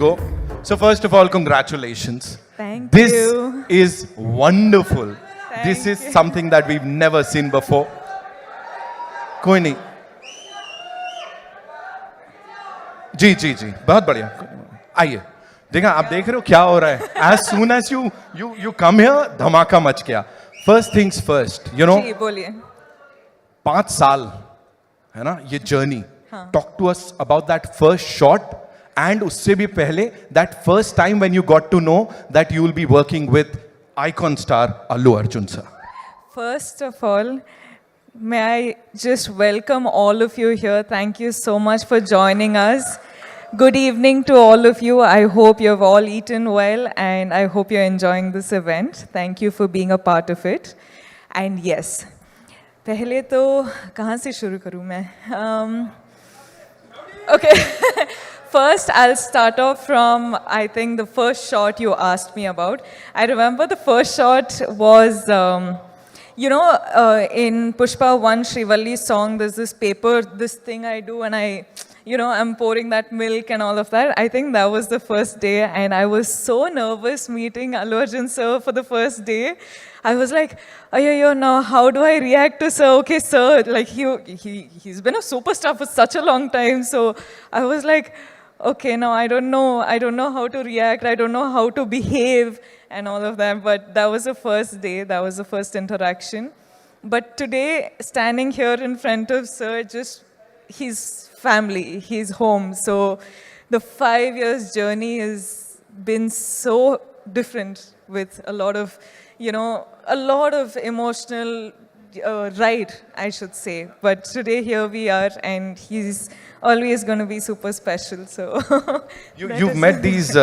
Go. So first of all, congratulations. Thank This you. is wonderful. This Thank is you. something that we've never seen before. कोई नहीं. जी जी जी बहुत बढ़िया. आइए. देखा आप देख रहे हो क्या हो रहा है. As soon as you come here, धमाका मच गया. First things first, you know. जी बोलिए. 5 साल है ना ये जर्नी. हाँ. Talk to us about that first shot. And उससे भी पहले that first time when you got to know that you will be working with icon star Allu Arjun sir. First of all, may I just welcome all of you here. Thank you so much for joining us. Good evening to all of you. I hope you have all eaten well and I hope you're enjoying this event. Thank you for being a part of it. And yes, पहले तो कहाँ से शुरू करूँ मैं? Okay. First, I'll start off from, I think, the first shot you asked me about. I remember the first shot was, in Pushpa 1 Srivalli's song, there's this paper, this thing I do, and I'm pouring that milk and all of that. I think that was the first day, and I was so nervous meeting Allu Arjun sir for the first day. I was like, now how do I react to sir? Okay, sir, like he's been a superstar for such a long time, so I was like, okay, now I don't know how to react, I don't know how to behave and all of that, but that was the first day, that was the first interaction. But today, standing here in front of sir, just his family, his home, so the 5 years journey has been so different with a lot of emotional ride, I should say. But today here we are, and he's always going to be super special. So You've met these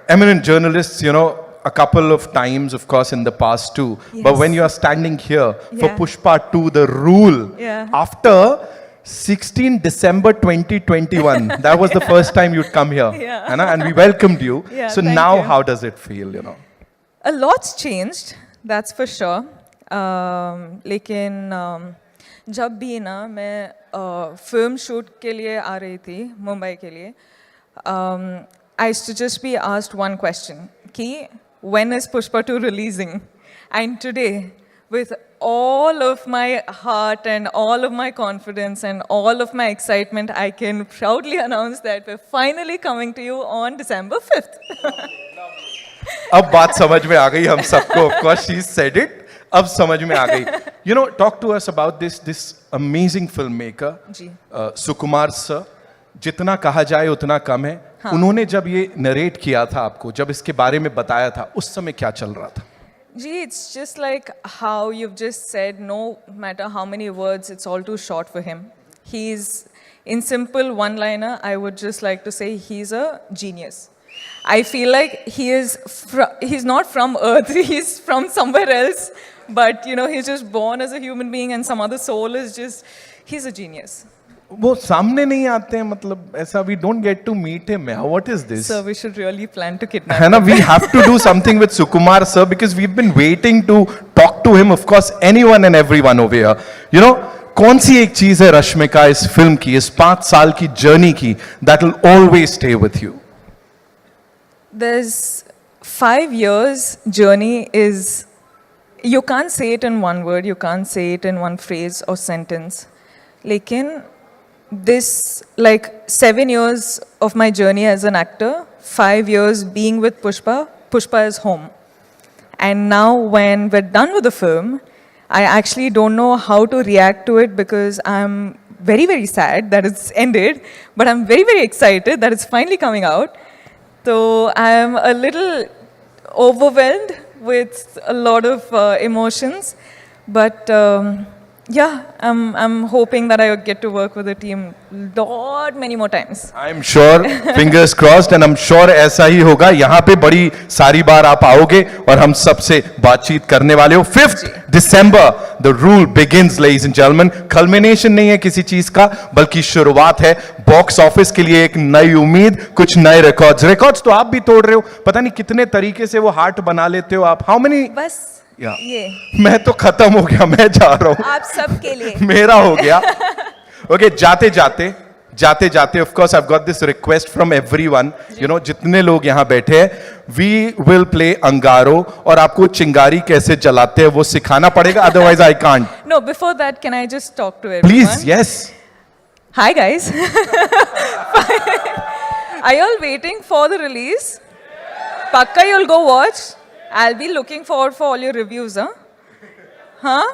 eminent journalists, a couple of times, of course, in the past too. Yes. But when you are standing here for Yeah. Pushpa 2, The Rule, Yeah. after 16 December 2021, that was the first time you'd come here. Yeah. And we welcomed you. Yeah, So thank now you. how does it feel, A lot's changed, that's for sure. लेकिन जब भी ना मैं film shoot के लिए आ रही थी मुंबई के लिए, I used to just be asked one question, कि when is Pushpa 2 releasing? And today, with all of my heart and all of my confidence and all of my excitement, I can proudly announce that we're finally coming to you on December 5th. अब बात समझ में आ गई हम सबको. Of course, she said it. अब समझ में आ गई. Talk to us about this amazing filmmaker, ji. Sukumar sir. जितना कहा जाए उतना कम है. हाँ. उन्होंने जब ये नरेट किया था आपको, जब इसके बारे में बताया था, उस समय क्या चल रहा था? Gee, it's just like how you've just said, no matter how many words, it's all too short for him. He's, in simple one-liner, I would just like to say he's a genius. I feel like he's not from Earth, he's from somewhere else, but he's just born as a human being and some other soul is just, he's a genius. वो सामने नहीं आते हैं, मतलब ऐसा we don't get to meet him. What is this? So we should really plan to kidnap है ना, him. we have to do something with Sukumar sir because we've been waiting to talk to him. Of course, anyone and everyone over here. कौन सी एक चीज है रश्मिका इस film की, इस 5 साल की जर्नी की, that will always stay with you? There's 5 years journey is, you can't say it in one word, you can't say it in one phrase or sentence. Lekin, this, like 7 years of my journey as an actor, 5 years being with Pushpa, Pushpa is home. And now when we're done with the film, I actually don't know how to react to it because I'm very, very sad that it's ended, but I'm very, very excited that it's finally coming out. So I'm a little overwhelmed with a lot of emotions, but yeah, I'm hoping that I get to work with the team many more times. I'm sure, fingers crossed, and I'm sure ऐसा ही होगा. यहाँ पे बड़ी सारी बार आप आओगे और हम सबसे बातचीत करने वाले हो. 5th December, the rule begins, ladies and gentlemen. Culmination नहीं है किसी चीज का, बल्कि शुरुआत है. बॉक्स ऑफिस के लिए एक नई उम्मीद, कुछ नए रिकॉर्ड्स तो आप भी तोड़ रहे हो. पता नहीं कितने तरीके से वो हार्ट बना लेते हो आप. How many? बस ये मैं तो खत्म हो गया, मैं जा रहा हूँ. आप सबके लिए. मेरा हो गया. ओके, जाते जाते जाते जाते of course I have got this request from everyone, you know, जितने लोग यहाँ बैठे हैं, वी विल प्ले अंगारो, और आपको चिंगारी कैसे जलाते हैं वो सिखाना पड़ेगा, otherwise I can't. No, before that, can I just talk to everyone? Please, yes. Hi guys. Are you all waiting for the release? Pakka you'll go watch. I'll be looking forward for all your reviews, huh? Huh?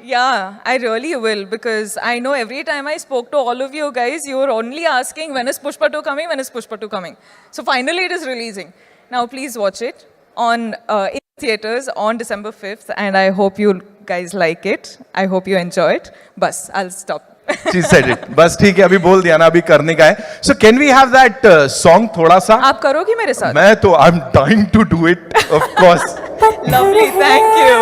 Yeah, I really will, because I know every time I spoke to all of you guys, you were only asking when is Pushpa 2 coming, when is Pushpa 2 coming. So finally it is releasing. Now please watch it on in theaters on December 5th, and I hope you guys like it. I hope you enjoy it. Bas, I'll stop. She said it. बस ठीक है, अभी बोल दिया ना, अभी करने का है. So can we have that song थोड़ा सा? आप करोगे मेरे साथ? मैं तो I'm dying to do it, of course. Lovely, thank you.